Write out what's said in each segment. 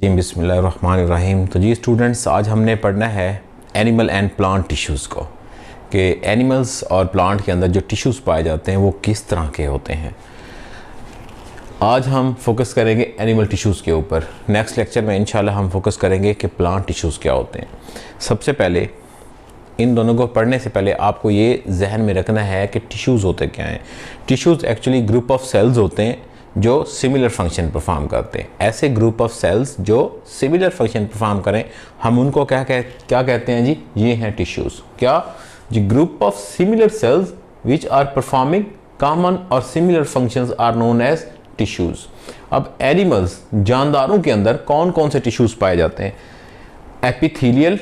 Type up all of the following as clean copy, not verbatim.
जी बिस्मिल्लाहिर्रहमानिर्रहीम। तो जी स्टूडेंट्स, आज हमने पढ़ना है एनिमल एंड प्लांट टिश्यूज़ को, कि एनिमल्स और प्लांट के अंदर जो टिश्यूज़ पाए जाते हैं वो किस तरह के होते हैं। आज हम फोकस करेंगे एनिमल टिश्यूज़ के ऊपर। नेक्स्ट लेक्चर में इंशाल्लाह हम फोकस करेंगे कि प्लांट टिश्यूज़ क्या होते हैं। सबसे पहले इन दोनों को पढ़ने से पहले आपको ये जहन में रखना है कि टिश्यूज़ होते क्या हैं। Tissues actually group of cells होते हैं जो सिमिलर फंक्शन परफॉर्म करते हैं। ऐसे ग्रुप ऑफ सेल्स जो सिमिलर फंक्शन परफॉर्म करें, हम उनको क्या कहते हैं जी? ये हैं टिश्यूज़। क्या जी? Group of similar cells which are performing common और similar functions are known as tissues. अब एनिमल्स, जानदारों के अंदर कौन कौन से टिश्यूज़ पाए जाते हैं? Epithelial,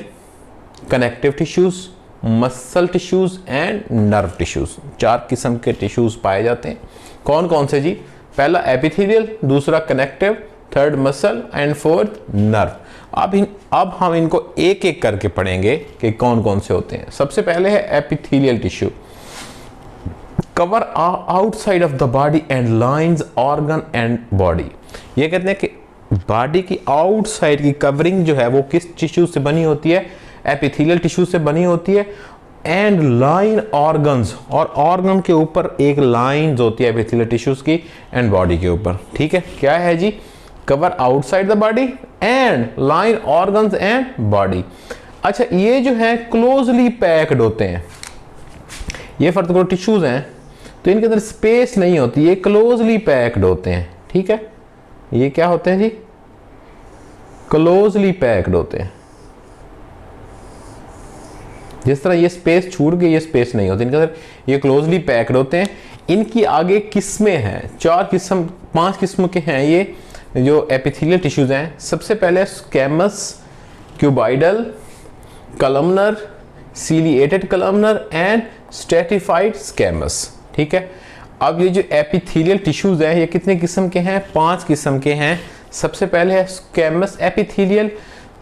connective tissues, muscle tissues and nerve tissues. 4 किस्म के टिश्यूज़ पाए जाते हैं। कौन कौन से जी? पहला एपिथेलियल, दूसरा connective, third muscle and fourth nerve. अब हम इनको एक एक करके पढ़ेंगे कि कौन कौन से होते हैं। सबसे पहले है epithelial tissue. Cover outside of the body and lines organ and body. ये कहते हैं कि बॉडी की आउटसाइड की कवरिंग जो है वो किस टिश्यू से बनी होती है? एपिथेलियल टिश्यू से बनी होती है। एंड लाइन ऑर्गन्स, और ऑर्गन के ऊपर एक लाइन होती है एपिथेलियल टिश्यूज की, एंड बॉडी के ऊपर। ठीक है, क्या है जी? Cover outside the body and line organs and body. अच्छा, ये जो है क्लोजली पैक्ड होते हैं। ये फर्स्ट करो टिश्यूज हैं तो इनके अंदर स्पेस नहीं होती, ये क्लोजली पैक्ड होते हैं। ठीक है, ये क्या होते हैं जी? क्लोजली पैक्ड होते हैं। जिस तरह ये स्पेस छूट गई, ये स्पेस नहीं होती इनके अंदर, ये क्लोजली पैक्ड होते हैं। इनकी आगे किस्में हैं, 5 किस्म के हैं ये जो एपिथेलियल टिश्यूज हैं। सबसे पहले squamous, cuboidal, columnar, ciliated columnar and stratified squamous. ठीक है, अब ये जो एपिथेलियल टिश्यूज हैं ये कितने किस्म के हैं? 5 किस्म के हैं। सबसे पहले है स्क्वैमस एपिथेलियल,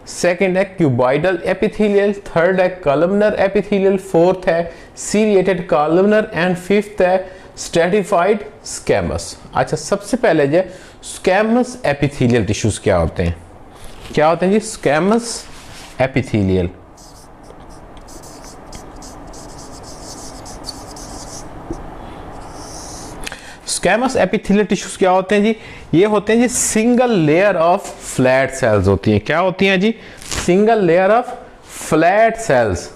सेकेंड है क्यूबॉइडल एपिथेलियल, थर्ड है कॉलमनर एपिथेलियल, फोर्थ है सीलिएटेड कॉलमनर एंड फिफ्थ है स्ट्रैटिफाइड स्क्वैमस। अच्छा, सबसे पहले जो स्क्वैमस एपिथेलियल टिश्यूज क्या होते हैं? क्या होते हैं जी? Squamous epithelial. Squamous epithelial tissues क्या होते हैं जी? ये होते हैं जी single layer of flat cells होती हैं। क्या होती हैं जी? Single layer of flat cells.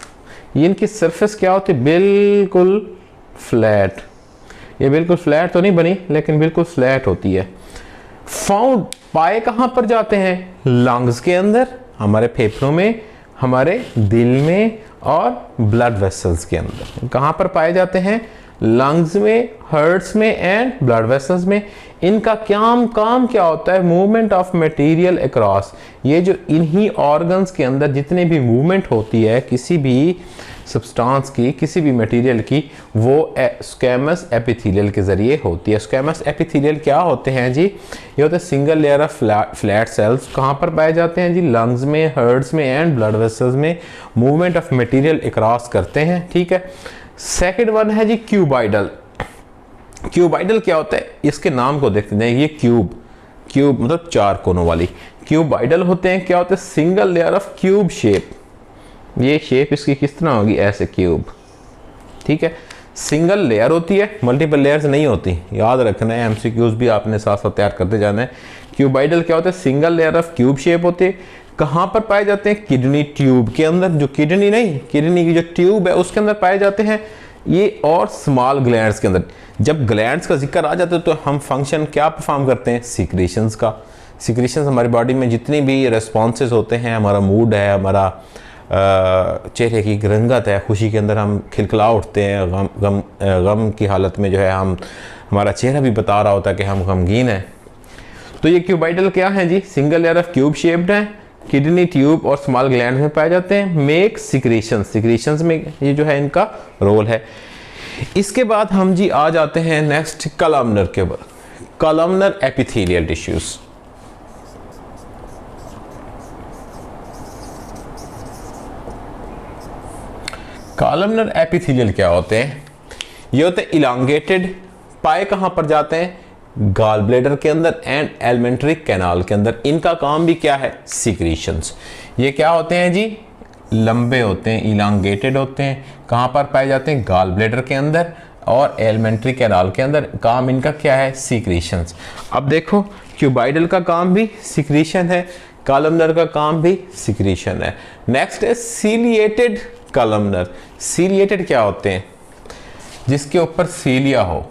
इनकी सरफेस क्या होती है? बिल्कुल फ्लैट। ये बिल्कुल फ्लैट तो नहीं बनी, लेकिन बिल्कुल फ्लैट होती है। फाउंड, पाए कहां पर जाते हैं? लंग्स के अंदर, हमारे फेफड़ों में, हमारे दिल में और ब्लड वेसल्स के अंदर। कहां पर पाए जाते हैं? लंग्स में, हार्ट्स में एंड ब्लड वेसल्स में। इनका काम क्या होता है? Movement of material across. ये जो इन्हीं ऑर्गन्स के अंदर जितने भी मूवमेंट होती है किसी भी सब्सटेंस की, किसी भी मटेरियल की, वो स्क्वैमस एपिथेलियल के जरिए होती है। स्क्वैमस एपिथेलियल क्या होते हैं जी? ये होते हैं single layer of flat sales. कहाँ पर पाए जाते हैं जी? लंग्स में, हार्ट्स में एंड ब्लड वेसल्स में। मूवमेंट ऑफ मटेरियल अक्रॉस करते हैं। ठीक है, सेकेंड वन है जी क्यूबॉइडल। क्यूबॉइडल क्या होता है? इसके नाम को देखते हैं, ये क्यूब मतलब 4 कोनों वाली। क्यूबॉइडल होते हैं, क्या होते हैं? Single layer of cube shape. ये शेप इसकी किस तरह होगी? ऐसे क्यूब। ठीक है, सिंगल लेयर होती है, मल्टीपल लेयर्स नहीं होती, याद रखना है। एमसीक्यूज भी आपने साथ साथ तैयार करते जाना है। क्यूबॉइडल क्या होता है? Single layer of cube shape होते हैं। कहाँ पर पाए जाते हैं? किडनी ट्यूब के अंदर। जो किडनी की जो ट्यूब है उसके अंदर पाए जाते हैं ये, और स्मॉल ग्लैंड्स के अंदर। जब ग्लैंड्स का जिक्र आ जाता है तो हम फंक्शन क्या परफॉर्म करते हैं? सीक्रेशंस का। सीक्रेशंस हमारी बॉडी में जितनी भी रिस्पॉन्सेज होते हैं, हमारा मूड है, हमारा चेहरे की रंगत है, खुशी के अंदर हम खिलखिला उठते हैं, गम की हालत में जो है हमारा चेहरा भी बता रहा होता है कि हम गमगीन हैं। तो ये क्यूबॉइडल क्या है जी? Single layer of cube shaped है, किडनी ट्यूब और स्मॉल ग्लैंड में पाए जाते हैं। मेक सिक्रेशंस में ये जो है इनका रोल है। इसके बाद हम जी आ जाते हैं नेक्स्ट कॉलमनर के ऊपर। Columnar epithelial tissues. Columnar epithelial क्या होते हैं? ये होते हैं इलांगेटेड। पाए कहां पर जाते हैं? गॉल ब्लेडर के अंदर एंड एलिमेंट्री कैनाल के अंदर। इनका काम भी क्या है? सीक्रीशंस। ये क्या होते हैं जी? लंबे होते हैं, इलांगेटेड होते हैं। कहाँ पर पाए जाते हैं? गॉल ब्लेडर के अंदर और एलिमेंट्री कैनाल के अंदर। काम इनका क्या है? सीक्रीशंस। अब देखो क्यूबाइडल का काम भी सीक्रीशन है, कॉलमनर का काम भी सीक्रीशन है। नेक्स्ट है सीलिएटेड कॉलमनर। सीलिएटेड क्या होते हैं? जिसके ऊपर सीलिया हो,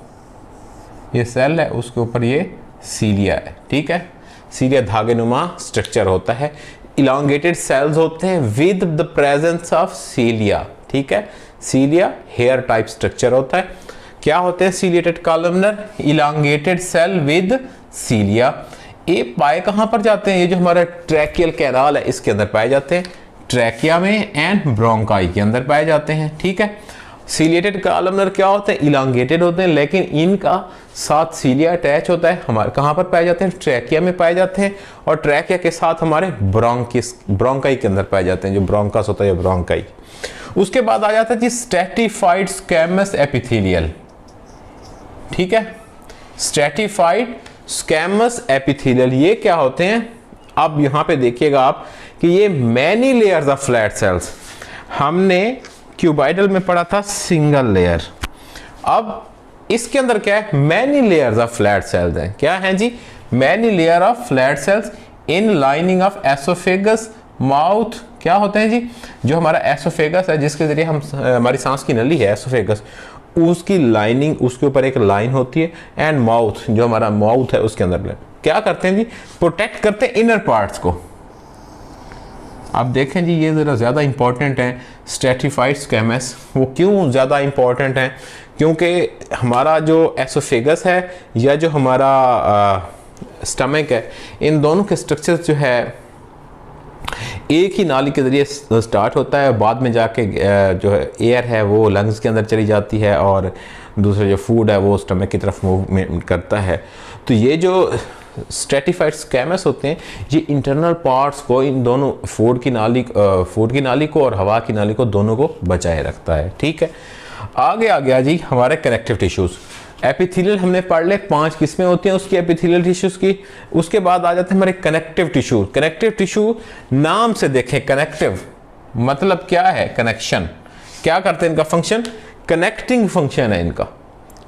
ये सेल है उसके ऊपर ये सीलिया है, ठीक है। सीलिया धागेनुमा स्ट्रक्चर होता है। इलांगेटेड सेल्स होते हैं विद द प्रेजेंस ऑफ सीलिया, ठीक है। सीलिया हेयर टाइप स्ट्रक्चर होता है। क्या होते हैं ciliated columnar? Elongated cell with cilia. ये पाए कहां पर जाते हैं? ये जो हमारा ट्रैकियल कैनाल है इसके अंदर पाए जाते हैं, ट्रैकिया में एंड ब्रोंकाई के अंदर पाए जाते हैं, ठीक है। सीलिएटेड कॉलमनर क्या होते हैं? इलांगेटेड होते हैं, लेकिन इनका साथ सीलिया अटैच होता है। हमारे कहां पर पाए जाते हैं? ट्रैकिया में पाए जाते हैं, और ट्रैकिया के साथ हमारे ब्रोंकाई के अंदर पाए जाते हैं, जो ब्रोंकस होता है, ब्रोंकाई। उसके बाद आ जाता है जी स्ट्रैटिफाइड स्क्वैमस एपिथेलियल, ठीक है। स्ट्रैटिफाइड स्क्वैमस एपिथेलियल ये क्या होते हैं? अब यहां पे देखिएगा आप कि ये many layers of flat sales. हमने क्यूबाइडल में पढ़ा था सिंगल लेयर, अब इसके अंदर क्या है? Many layers of flat cells हैं। क्या है जी? Many layer of flat cells in lining of oesophagus mouth. क्या होते हैं जी? जो हमारा एसोफेगस है, जिसके जरिए हम हमारी सांस की नली है एसोफेगस, उसकी लाइनिंग, उसके ऊपर एक लाइन होती है, एंड माउथ, जो हमारा माउथ है उसके अंदर क्या करते हैं जी? प्रोटेक्ट करते हैं इनर पार्ट्स को। अब देखें जी, ये ज़रा ज़्यादा इंपॉर्टेंट है स्ट्रैटिफाइड स्क्वैमस। वो क्यों ज़्यादा इंपॉर्टेंट है? क्योंकि हमारा जो एसोफेगस है या जो हमारा स्टमक है, इन दोनों के स्ट्रक्चर जो है एक ही नाली के ज़रिए स्टार्ट होता है, बाद में जाके जो है एयर है वो लंग्स के अंदर चली जाती है, और दूसरा जो फूड है वो स्टमक की तरफ मूव करता है। तो ये जो स्ट्रैटिफाइड स्क्वैमस होते हैं, ये इंटरनल पार्ट्स को, इन दोनों फूड की नाली को और हवा की नाली को, दोनों को बचाए रखता है, ठीक है। आगे आ गया जी हमारे कनेक्टिव टिश्यूज। एपिथेलियल हमने पढ़ ले, 5 किस्में होती हैं उसकी एपिथेलियल टिश्यूज की। उसके बाद आ जाते हैं हमारे कनेक्टिव टिश्यू। कनेक्टिव टिश्यू नाम से देखें, कनेक्टिव मतलब क्या है? कनेक्शन। क्या करते हैं? इनका फंक्शन कनेक्टिंग फंक्शन है इनका।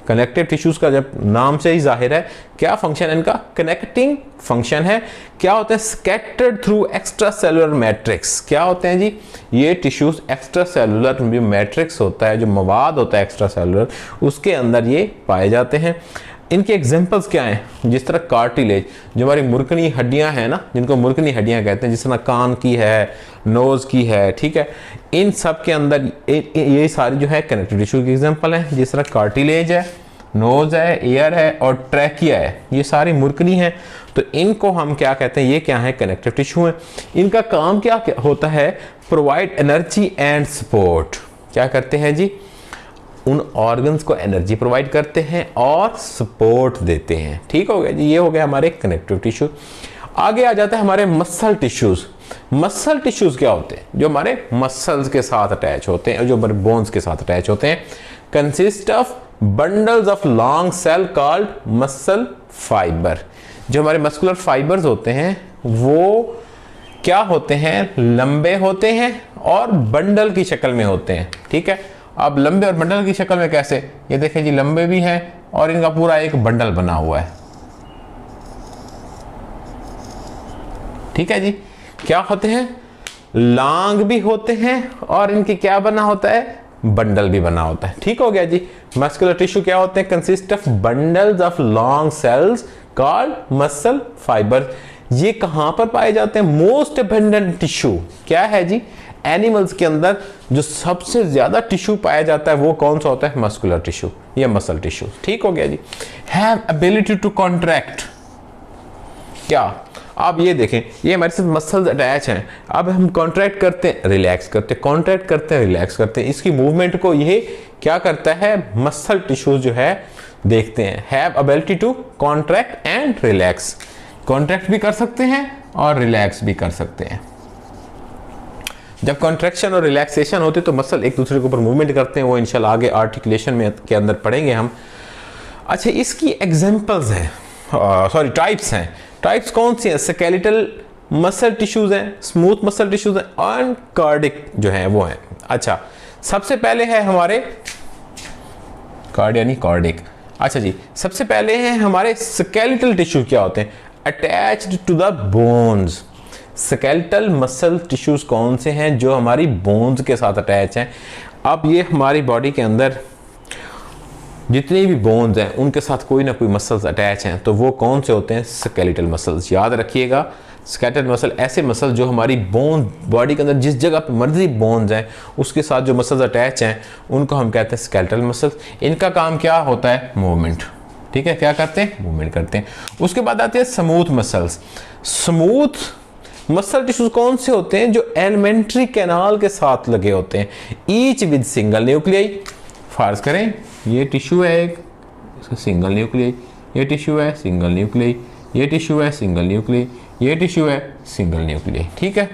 कनेक्टिव टिश्यूज का जब नाम से ही जाहिर है, क्या फंक्शन है इनका? कनेक्टिंग फंक्शन है। क्या होते हैं? Scattered through extra cellular matrix. क्या होते हैं जी? ये टिश्यूज एक्स्ट्रा सेलुलर जो मैट्रिक्स होता है, जो मवाद होता है एक्स्ट्रा सेलुलर, उसके अंदर ये पाए जाते हैं। इनके एग्जांपल्स क्या हैं? जिस तरह कार्टिलेज, जो हमारी मुर्कनी हड्डियां हैं ना, जिनको मुर्कनी हड्डियां कहते हैं, जिस तरह कान की है, नोज की है, ठीक है। इन सब के अंदर ये सारी जो है कनेक्टिव टिश्यू की एग्जांपल है। जिस तरह कार्टिलेज है, नोज है, ईयर है और ट्रैकिया है, ये सारी मुर्कनी है। तो इनको हम क्या कहते हैं? ये क्या है? कनेक्टिव टिश्यू है। इनका काम क्या होता है? Provide energy and support. क्या करते हैं जी? उन ऑर्गन्स को एनर्जी प्रोवाइड करते हैं और सपोर्ट देते हैं, ठीक हो गया जी। ये हो गया हमारे कनेक्टिव टिश्यू। आगे आ जाता है हमारे मसल टिश्यूज। मसल टिश्यूज क्या होते हैं? जो हमारे मसल्स के साथ अटैच होते हैं, जो हमारे बोन्स के साथ अटैच होते हैं। Consist of bundles of long cell called muscle fibre. जो हमारे मस्कुलर फाइबर्स होते हैं वो क्या होते हैं? लंबे होते हैं और बंडल की शक्ल में होते हैं, ठीक है। अब लंबे और बंडल की शक्ल में कैसे? ये देखें जी, लंबे भी हैं और इनका पूरा एक बंडल बना हुआ है, ठीक है जी। क्या होते हैं? लॉन्ग भी होते हैं और इनकी क्या बना होता है? बंडल भी बना होता है, ठीक हो गया जी। मस्कुलर टिश्यू क्या होते हैं? Consist of bundles of long cells called muscle fibre. ये कहां पर पाए जाते हैं? मोस्ट अबंडेंट टिश्यू क्या है जी? एनिमल्स के अंदर जो सबसे ज्यादा टिश्यू पाया जाता है वो कौन सा होता है? मस्कुलर टिश्यू या मसल टिश्यू, ठीक हो गया जी। Have ability to contract. क्या? आप ये देखें, ये हमारे साथ मसल्स अटैच हैं। अब हम कॉन्ट्रैक्ट करते हैं, रिलैक्स करते हैं, कॉन्ट्रैक्ट करते हैं, रिलैक्स करते हैं। इसकी मूवमेंट को ये क्या करता है? मसल टिश्यूज जो है देखते हैं। Have ability to contract and relax. Contract भी कर सकते हैं और रिलैक्स भी कर सकते हैं। जब कॉन्ट्रैक्शन और रिलैक्सेशन होती है तो मसल एक दूसरे के ऊपर मूवमेंट करते हैं। वो इंशाल्लाह आगे आर्टिकुलेशन में के अंदर पढ़ेंगे हम। अच्छा, इसकी एग्जांपल्स हैं। सॉरी टाइप्स हैं। टाइप्स कौन सी हैं? स्केलेटल मसल टिश्यूज हैं, स्मूथ मसल टिश्यूज हैं और कार्डिक जो हैं वो हैं। अच्छा, सबसे पहले है हमारे कार्ड यानी कार्डिक। अच्छा जी, सबसे पहले हैं हमारे स्केलेटल टिश्यू। क्या होते हैं? Attached to the bones. Skeletal muscle tissues कौन से हैं? जो हमारी बोन्स के साथ अटैच हैं। अब ये हमारी बॉडी के अंदर जितनी भी बोन्स हैं उनके साथ कोई ना कोई मसल्स अटैच हैं, तो वो कौन से होते हैं? Skeletal muscles. याद रखिएगा, स्केलेटल मसल ऐसे मसल जो हमारी बोन बॉडी के अंदर जिस जगह पे मर्जी बोन्स हैं उसके साथ जो मसल्स अटैच हैं उनको हम कहते हैं स्केलेटल मसल्स। इनका काम क्या होता है? मूवमेंट। ठीक है, क्या करते हैं? मूवमेंट करते हैं। उसके बाद आते हैं smooth muscles. Smooth muscle tissues कौन से होते हैं? जो एलिमेंट्री कैनाल के साथ लगे होते हैं, ईच विद सिंगल न्यूक्लियाई। फर्ज करें ये टिश्यू है एक, इसका सिंगल न्यूक्लियाई, ये टिश्यू है सिंगल न्यूक्लियाई, ये टिश्यू है सिंगल न्यूक्लियाई, ये टिश्यू है सिंगल न्यूक्लियाई। ठीक है,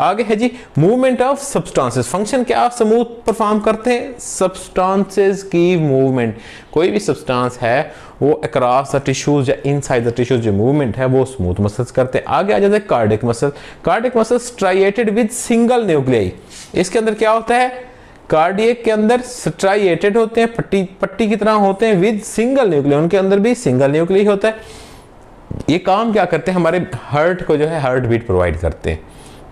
आगे है जी मूवमेंट ऑफ सब्सटेंसेस। फंक्शन क्या स्मूथ परफॉर्म करते हैं? सब्सटेंसेस की मूवमेंट। कोई भी सब्सटेंस है वो अक्रॉस द टिश्यूज या इनसाइड द टिश्यूज जो मूवमेंट है वो स्मूथ मसल्स करते हैं। आगे आ जाते हैं cardiac muscle. Cardiac muscle striated with single nuclei. इसके अंदर क्या होता है? कार्डियक के अंदर स्ट्राइएटेड होते हैं, पट्टी की तरह होते हैं, विद सिंगल न्यूक्लियाई। उनके अंदर भी सिंगल न्यूक्लियाई होता है। ये काम क्या करते हैं? हमारे हार्ट को जो है हार्ट बीट प्रोवाइड करते हैं।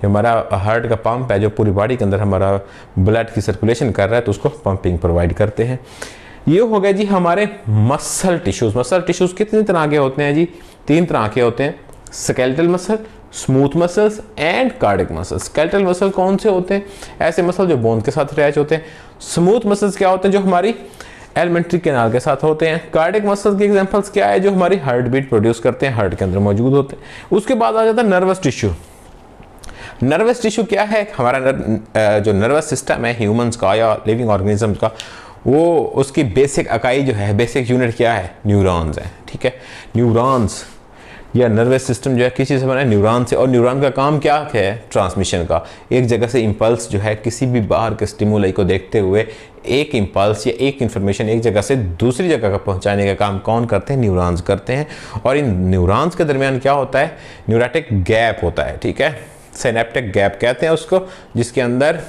जो हमारा हार्ट का पंप है जो पूरी बॉडी के अंदर हमारा ब्लड की सर्कुलेशन कर रहा है तो उसको पंपिंग प्रोवाइड करते हैं। ये हो गए जी हमारे मसल टिश्यूज। मसल टिश्यूज कितने तरह के होते हैं जी? 3 तरह के होते हैं, skeletal muscle, smooth muscles and cardiac muscles. Skeletal muscle कौन से होते हैं? ऐसे मसल जो बोन के साथ अटैच होते हैं। स्मूथ मसल्स क्या होते हैं? जो हमारी एलिमेंट्री कैनाल के साथ होते हैं। कार्डिक मसल्स के एग्जांपल्स क्या है? जो हमारी हार्ट बीट प्रोड्यूस करते हैं, हार्ट के अंदर मौजूद होते हैं। उसके बाद आ जाता है नर्वस टिश्यू। नर्वस टिश्यू क्या है? हमारा जो नर्वस सिस्टम है ह्यूमंस का या लिविंग ऑर्गेनिजम्स का, वो उसकी बेसिक इकाई जो है, बेसिक यूनिट क्या है? न्यूरॉन्स है। ठीक है, न्यूरॉन्स या नर्वस सिस्टम जो है किसी से बना है? न्यूरॉन से। और न्यूरॉन का काम क्या है? ट्रांसमिशन का। एक जगह से इंपल्स जो है किसी भी बाहर के स्टिमुलाई को देखते हुए एक इंपल्स या एक इंफॉर्मेशन एक जगह से दूसरी जगह का पहुंचाने का काम कौन करते हैं? न्यूरॉन्स करते हैं। और इन न्यूरॉन्स के दरमियान क्या होता है? न्यूरेटिक गैप होता है। ठीक है, सिनेप्टिक गैप कहते हैं उसको, जिसके अंदर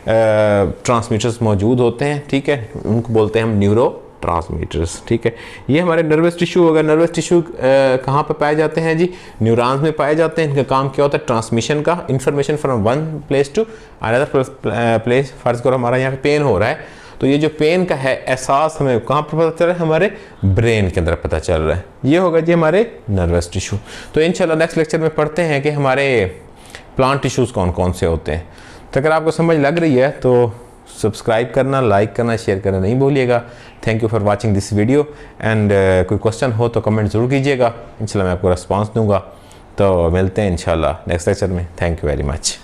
ट्रांसमीटर्स मौजूद होते हैं। ठीक है, उनको बोलते हैं हम न्यूरो ट्रांसमीटर्स। ठीक है, ये हमारे नर्वस टिश्यू होगा। नर्वस टिश्यू कहाँ पर पाए जाते हैं जी? न्यूरॉन्स में पाए जाते हैं। इनका काम क्या होता है? ट्रांसमिशन का, information from one place to another place. फर्ज करो हमारा यहाँ पे पेन हो रहा है, तो ये जो पेन का है एहसास हमें कहाँ पर पता चल रहा है? हमारे ब्रेन के अंदर पता चल रहा है। ये होगा जी हमारे नर्वस टिश्यू। तो इंशाल्लाह नेक्स्ट लेक्चर में पढ़ते हैं कि हमारे प्लांट टिश्यूज़ कौन कौन से होते हैं। तो अगर आपको समझ लग रही है तो सब्सक्राइब करना, लाइक करना, शेयर करना नहीं भूलिएगा। Thank you for watching this video and कोई क्वेश्चन हो तो कमेंट ज़रूर कीजिएगा, इंशाल्लाह मैं आपको रिस्पांस दूंगा। तो मिलते हैं इंशाल्लाह नेक्स्ट लेक्चर में। Thank you very much.